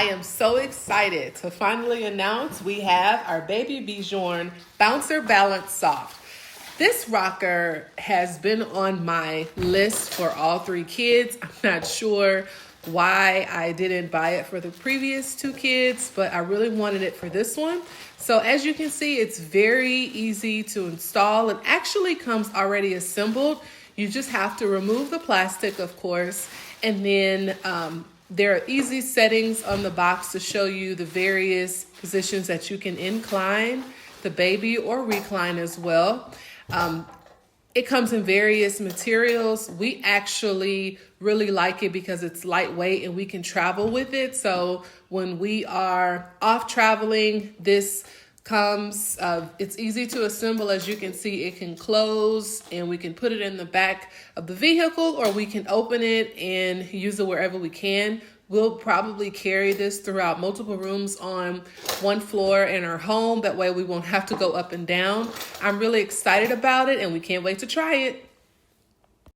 I am so excited to finally announce we have our BabyBjörn's Bouncer Balance Soft. This rocker has been on my list for all three kids. I'm not sure why I didn't buy it for the previous two kids, but I really wanted it for this one. So as you can see, it's very easy to install. It actually comes already assembled. You just have to remove the plastic, of course, and then there are easy settings on the box to show you the various positions that you can incline the baby or recline as well. It comes in various materials. We actually really like it because it's lightweight and we can travel with it. So when we are off traveling, this comes, it's easy to assemble. As you can see, it can close and we can put it in the back of the vehicle, or we can open it and use it wherever we can. We'll probably carry this throughout multiple rooms on one floor in our home. That way we won't have to go up and down. I'm really excited about it and we can't wait to try it.